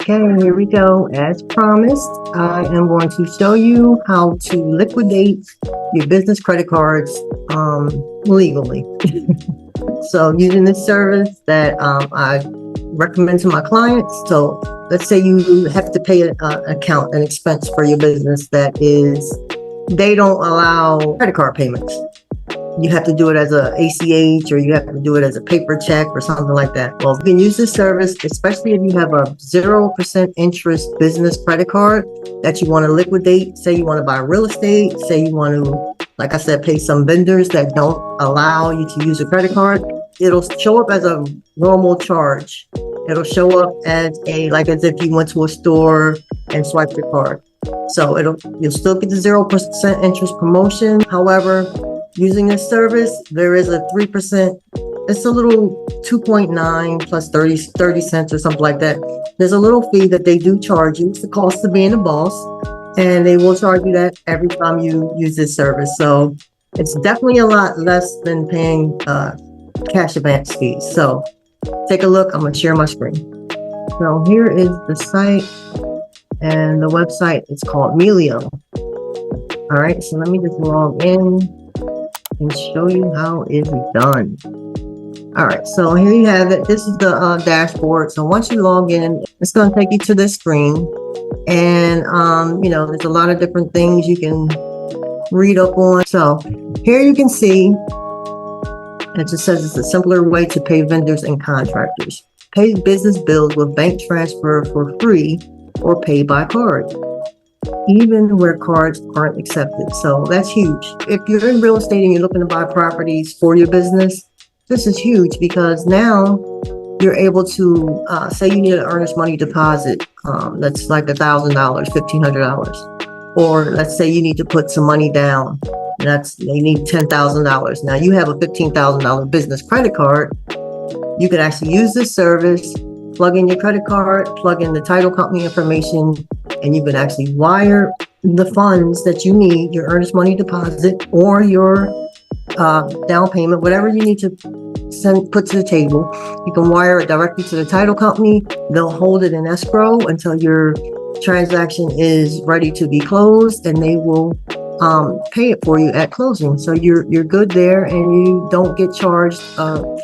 Okay, here we go. As promised, I am going to show you how to liquidate your business credit cards legally. So using this service that I recommend to my clients. So let's say you have to pay an expense for your business that is, they don't allow credit card payments. You have to do it as a ACH, or you have to do it as a paper check or something like that. Well, you can use this service, especially if you have a 0% interest business credit card that you want to liquidate. Say you want to buy real estate, say you want to, like I said, pay some vendors that don't allow you to use a credit card. It'll show up as a normal charge. It'll show up as as if you went to a store and swiped your card. So you'll still get the 0% interest promotion. However, using this service, there is a 3%. It's a little 2.9 plus 30 cents or something like that. There's a little fee that they do charge you. It's the cost of being a boss, and they will charge you that every time you use this service. So it's definitely a lot less than paying cash advance fees. So take a look. I'm going to share my screen. So here is the site, and the website is called Melio. All right, so let me just log in and show you how it's done. All right, so here you have it. This is the dashboard. So once you log in, it's going to take you to this screen, and there's a lot of different things you can read up on. So here you can see it just says it's a simpler way to pay vendors and contractors. Pay business bills with bank transfer for free or pay by card, even where cards aren't accepted. So that's huge. If you're in real estate and you're looking to buy properties for your business, this is huge, because now you're able to say you need an earnest money deposit. That's like $1,000, $1,500. Or let's say you need to put some money down. They need $10,000. Now you have a $15,000 business credit card. You can actually use this service, plug in your credit card, plug in the title company information, and you can actually wire the funds that you need, your earnest money deposit or your down payment, whatever you need to put to the table. You can wire it directly to the title company. They'll hold it in escrow until your transaction is ready to be closed, and they will pay it for you at closing. So you're good there, and you don't get charged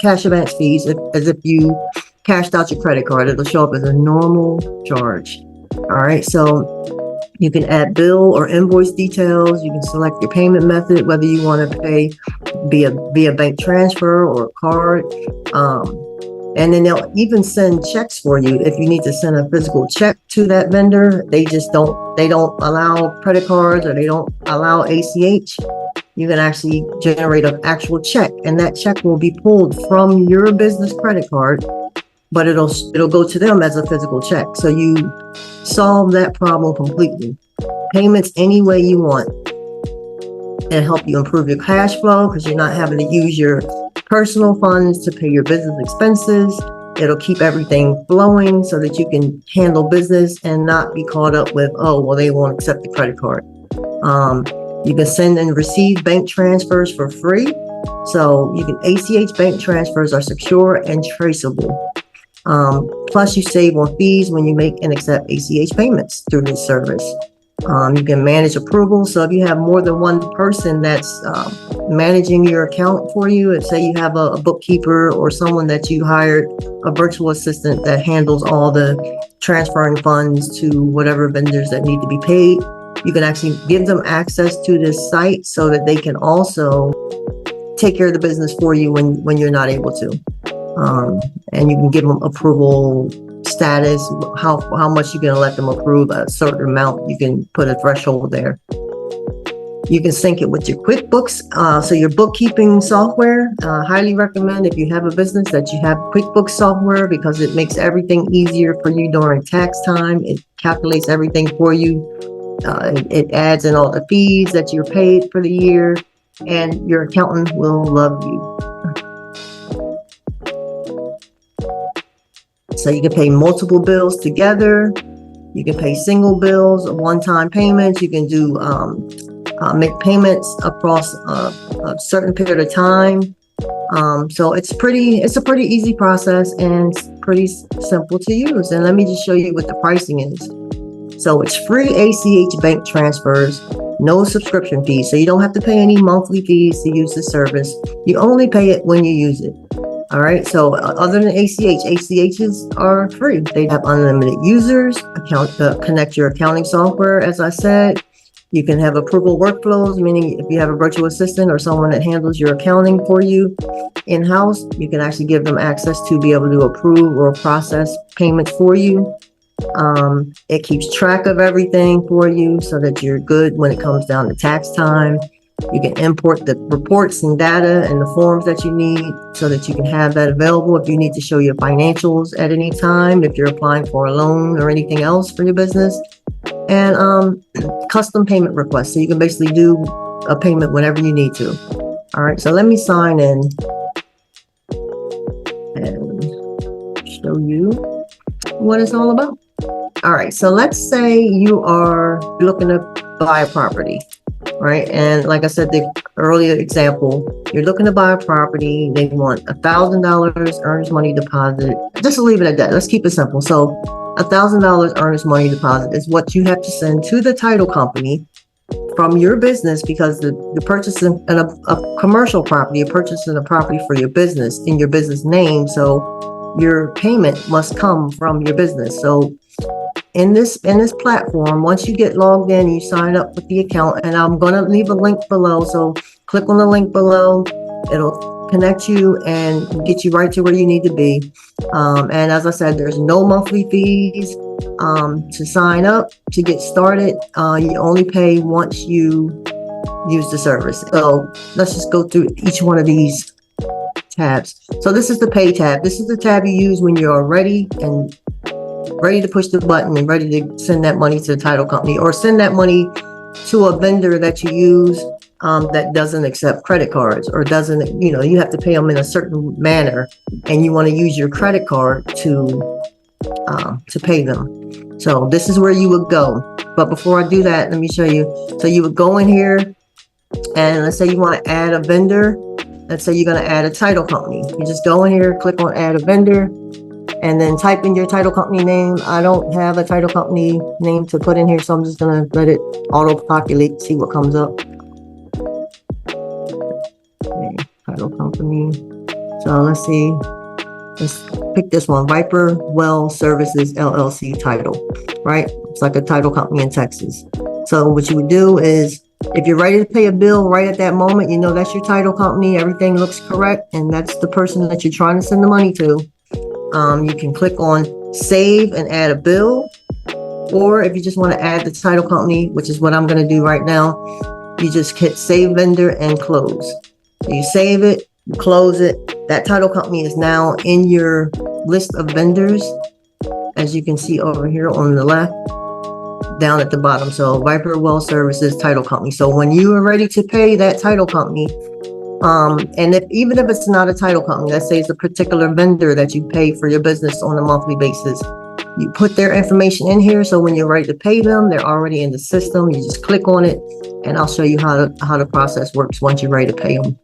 cash advance fees as if you cashed out your credit card. It'll show up as a normal charge. All right, so you can add bill or invoice details. You can select your payment method, whether you want to pay via bank transfer or card. And then they'll even send checks for you if you need to send a physical check to that vendor. They don't allow credit cards, or they don't allow ACH. You can actually generate an actual check, and that check will be pulled from your business credit card, but it'll go to them as a physical check. So you solve that problem completely. Payments any way you want, and help you improve your cash flow, because you're not having to use your personal funds to pay your business expenses. It'll keep everything flowing so that you can handle business and not be caught up with, oh, well, they won't accept the credit card. You can send and receive bank transfers for free. So you can ACH bank transfers are secure and traceable. Plus you save on fees when you make and accept ACH payments through this service. You can manage approval. So if you have more than one person that's managing your account for you, and say you have a bookkeeper or someone that you hired, a virtual assistant that handles all the transferring funds to whatever vendors that need to be paid, you can actually give them access to this site so that they can also take care of the business for you when you're not able to. And you can give them approval status, how much you're going to let them approve. A certain amount, you can put a threshold there. You can sync it with your QuickBooks, so your bookkeeping software. Highly recommend, if you have a business, that you have QuickBooks software, because it makes everything easier for you during tax time. It calculates everything for you. It adds in all the fees that you're paid for the year, and your accountant will love you. So you can pay multiple bills together. You can pay single bills, one-time payments. You can do make payments across a certain period of time. So it's a pretty easy process, and it's pretty simple to use. And let me just show you what the pricing is. So it's free ACH bank transfers, no subscription fees. So you don't have to pay any monthly fees to use the service. You only pay it when you use it. All right. So other than ACHs are free. They have unlimited users, connect your accounting software. As I said, you can have approval workflows, meaning if you have a virtual assistant or someone that handles your accounting for you in-house, you can actually give them access to be able to approve or process payments for you. It keeps track of everything for you so that you're good when it comes down to tax time. You can import the reports and data and the forms that you need so that you can have that available if you need to show your financials at any time, if you're applying for a loan or anything else for your business. And custom payment requests. So you can basically do a payment whenever you need to. All right, so let me sign in and show you what it's all about. All right, so let's say you are looking to buy a property, right? And like I said, the earlier example, you're looking to buy a property. They want $1,000 earnest money deposit. Just to leave it at that. Let's keep it simple. So $1,000 earnest money deposit is what you have to send to the title company from your business, because you're purchasing a commercial property, you're purchasing a property for your business in your business name. So your payment must come from your business. So in this platform, once you get logged in, you sign up with the account, and I'm going to leave a link below. So click on the link below. It'll connect you and get you right to where you need to be. And as I said, there's no monthly fees to sign up, to get started. You only pay once you use the service. So let's just go through each one of these tabs. So this is the pay tab. This is the tab you use when you're ready to push the button and ready to send that money to the title company, or send that money to a vendor that you use that doesn't accept credit cards, or doesn't, you have to pay them in a certain manner, and you want to use your credit card to pay them. So this is where you would go. But before I do that, let me show you. So you would go in here, and let's say you want to add a vendor. Let's say you're going to add a title company. You just go in here, click on add a vendor, and then type in your title company name. I don't have a title company name to put in here, so I'm just going to let it auto-populate, see what comes up. Okay, title company. So let's see. Let's pick this one, Viper Well Services LLC title, right? It's like a title company in Texas. So what you would do is, if you're ready to pay a bill right at that moment, that's your title company, everything looks correct, and that's the person that you're trying to send the money to. You can click on save and add a bill, or if you just want to add the title company, which is what I'm going to do right now, you just hit save vendor and close. So you save it, you close it. That title company is now in your list of vendors, as you can see over here on the left, down at the bottom. So Viper Well Services title company. So when you are ready to pay that title company, and even if it's not a title company, let's say it's a particular vendor that you pay for your business on a monthly basis, you put their information in here. So when you're ready to pay them, they're already in the system. You just click on it, and I'll show you how the process works once you're ready to pay them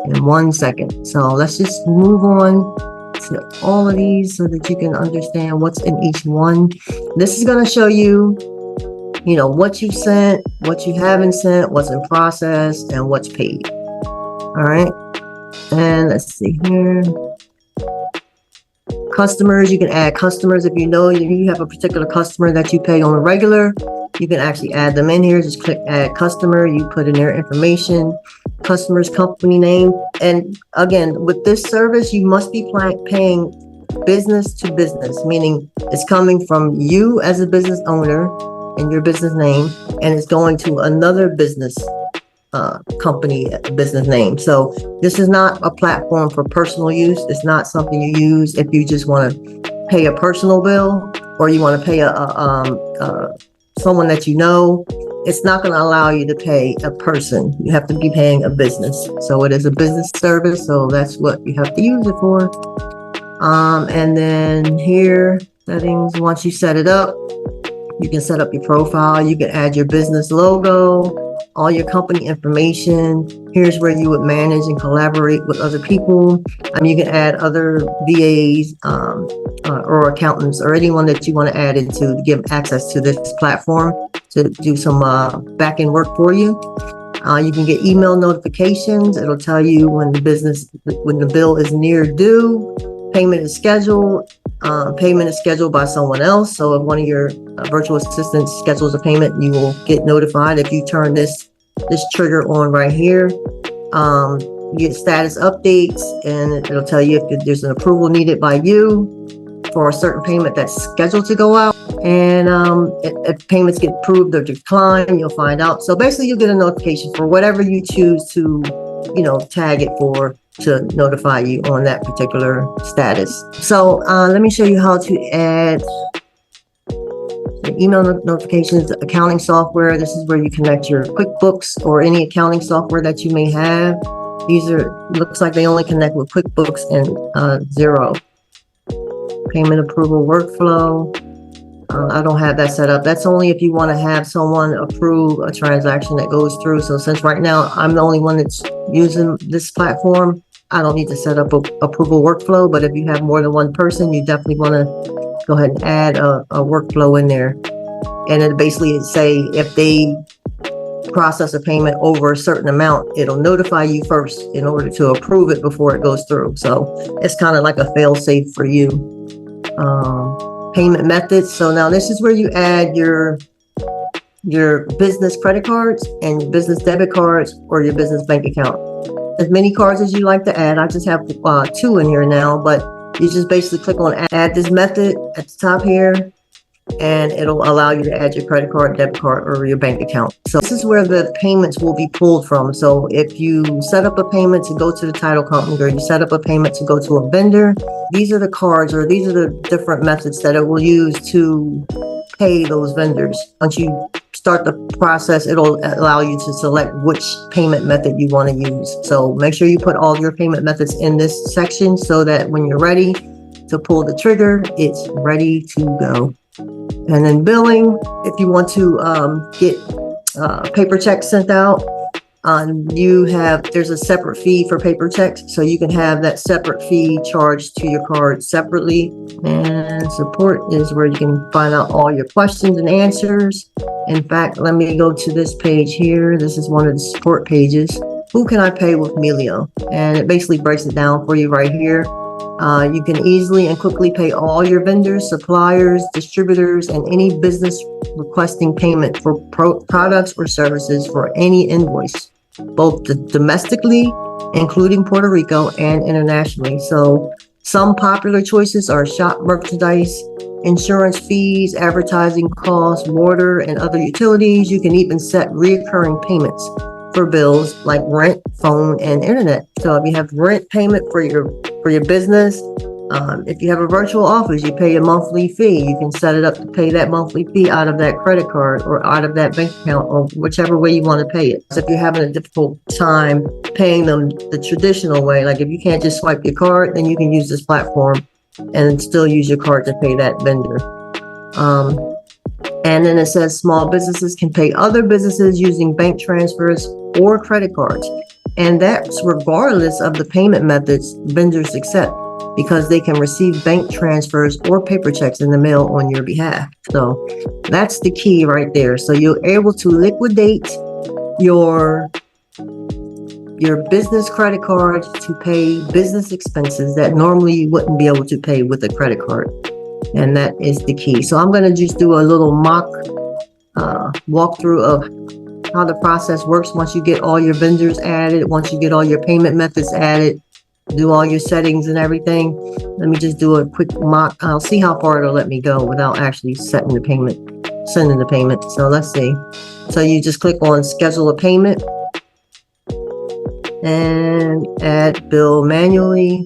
in 1 second. So let's just move on to all of these so that you can understand what's in each one. This is going to show you, what you sent, what you haven't sent, what's in process, and what's paid. All right. And let's see here. Customers, you can add customers. If you have a particular customer that you pay on a regular, you can actually add them in here. Just click add customer. You put in their information, customer's company name. And again, with this service, you must be paying business to business, meaning it's coming from you as a business owner and your business name, and it's going to another business company business name. So this is not a platform for personal use. It's not something you use if you just want to pay a personal bill, or you want to pay someone that It's not going to allow you to pay a person. You have to be paying a business. So it is a business service. So that's what you have to use it for. And then here, settings. Once you set it up, you can set up your profile. You can add your business logo. all your company information. Here's where you would manage and collaborate with other people. You can add other VAs or accountants or anyone that you want to add into to give access to this platform to do some back-end work for you. You can get email notifications. It'll tell you when the bill is near due, payment is scheduled. Payment is scheduled by someone else. So if one of your virtual assistants schedules a payment, you will get notified. If you turn this trigger on right here, you get status updates, and it'll tell you if there's an approval needed by you for a certain payment that's scheduled to go out. And if payments get approved or declined, you'll find out. So basically, you'll get a notification for whatever you choose to, tag it for, to notify you on that particular status. So let me show you how to add the email notifications, accounting software. This is where you connect your QuickBooks or any accounting software that you may have. Looks like they only connect with QuickBooks and Xero. Payment approval workflow. I don't have that set up. That's only if you want to have someone approve a transaction that goes through. So since right now I'm the only one that's using this platform, I don't need to set up a approval workflow. But if you have more than one person, you definitely want to go ahead and add a workflow in there. And it basically say if they process a payment over a certain amount, it'll notify you first in order to approve it before it goes through. So it's kind of like a fail safe for you. Payment methods. So now this is where you add your business credit cards and your business debit cards or your business bank account. As many cards as you like to add. I just have 2 in here now, but you just basically click on add this method at the top here, and it'll allow you to add your credit card, debit card, or your bank account. So this is where the payments will be pulled from. So if you set up a payment to go to the title company, or you set up a payment to go to a vendor, these are the cards, or these are the different methods that it will use to pay those vendors. Once you start the process, it'll allow you to select which payment method you want to use. So make sure you put all your payment methods in this section so that when you're ready to pull the trigger, it's ready to go. And then billing, if you want to get paper checks sent out, there's a separate fee for paper checks, so you can have that separate fee charged to your card separately. And support is where you can find out all your questions and answers. In fact, let me go to this page here. This is one of the support pages. Who can I pay with Melio? And it basically breaks it down for you right here. You can easily and quickly pay all your vendors, suppliers, distributors, and any business requesting payment for products or services for any invoice, both domestically, including Puerto Rico, and internationally. So some popular choices are shop merchandise, insurance fees, advertising costs, water, and other utilities. You can even set recurring payments for bills like rent, phone, and internet. So if you have rent payment for your business, if you have a virtual office, you pay a monthly fee. You can set it up to pay that monthly fee out of that credit card or out of that bank account, or whichever way you want to pay it. So if you're having a difficult time paying them the traditional way, like if you can't just swipe your card, then you can use this platform and still use your card to pay that vendor. And then it says small businesses can pay other businesses using bank transfers or credit cards. And that's regardless of the payment methods vendors accept, because they can receive bank transfers or paper checks in the mail on your behalf. So that's the key right there. So you're able to liquidate your business credit cards to pay business expenses that normally you wouldn't be able to pay with a credit card. And that is the key. So I'm going to just do a little mock walkthrough of how the process works once you get all your vendors added, once you get all your payment methods added, do all your settings and everything. Let me just do a quick mock. I'll see how far it'll let me go without actually sending the payment. So let's see. So you just click on schedule a payment and add bill manually.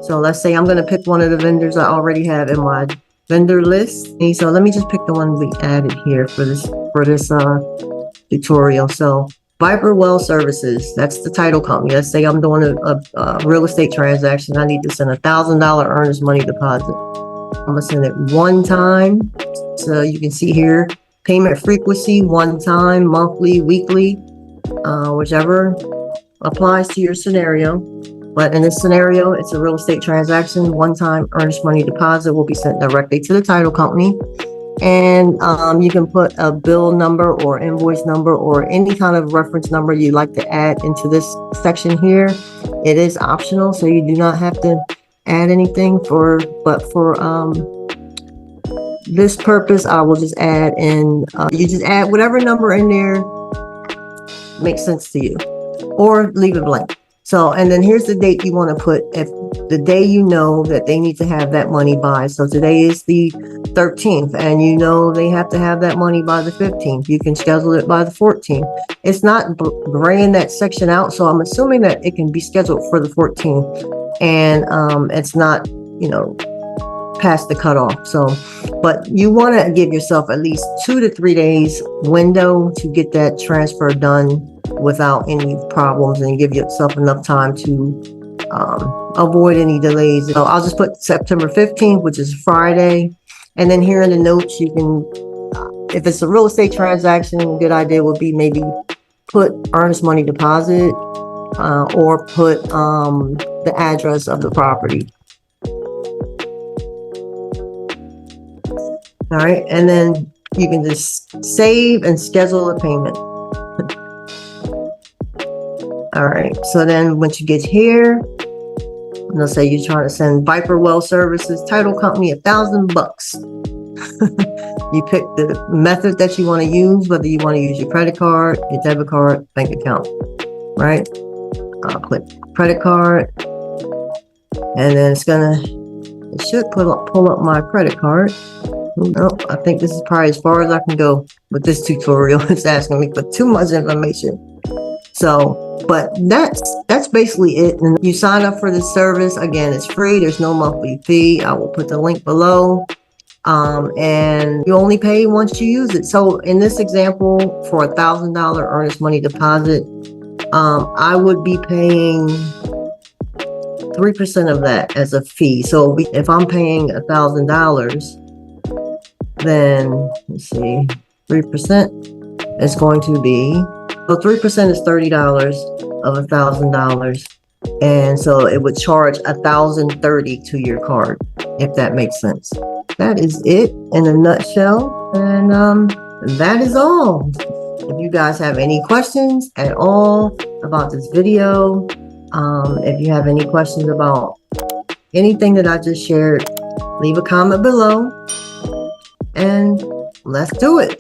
So let's say I'm going to pick one of the vendors I already have in my vendor list. And so let me just pick the one we added here for this tutorial. So Viper Well Services, that's the title company. Let's say I'm doing a real estate transaction. I need to send $1,000 earnest money deposit. I'm gonna send it one time. So you can see here, payment frequency, one time, monthly, weekly. whichever applies to your scenario. But in this scenario, it's a real estate transaction. One-time earnest money deposit will be sent directly to the title company. And you can put a bill number or invoice number or any kind of reference number you'd like to add into this section here. It is optional, so you do not have to add anything but for this purpose, I will just add in, you just add whatever number in there makes sense to you, or leave it blank. So, and then here's the date you want to put, if the day you know that they need to have that money by. So today is the 13th, and you know they have to have that money by the 15th. You can schedule it by the 14th. It's not graying that section out, so I'm assuming that it can be scheduled for the 14th, and it's not, you know, past the cutoff. So, but you want to give yourself at least 2 to 3 days window to get that transfer done without any problems, and give yourself enough time to avoid any delays. So I'll just put September 15th, which is Friday. And then here in the notes, you can, if it's a real estate transaction, a good idea would be maybe put earnest money deposit or put the address of the property. All right, and then you can just save and schedule a payment. All right, so then once you get here, let's say you're trying to send Viper Well Services Title Company $1,000. You pick the method that you want to use, whether you want to use your credit card, your debit card, bank account, right? I'll click credit card, and then it should pull up my credit card. No, I think this is probably as far as I can go with this tutorial. It's asking me for too much information. So, but that's basically it. And you sign up for this service. Again, it's free. There's no monthly fee. I will put the link below. And you only pay once you use it. So in this example, for $1,000 earnest money deposit, I would be paying 3% of that as a fee. So if I'm paying $1,000, then let's see, 3% is going to be, so 3% is $30 of $1,000. And so it would charge $1,030 to your card, if that makes sense. That is it in a nutshell. And that is all. If you guys have any questions at all about this video, if you have any questions about anything that I just shared, leave a comment below and let's do it.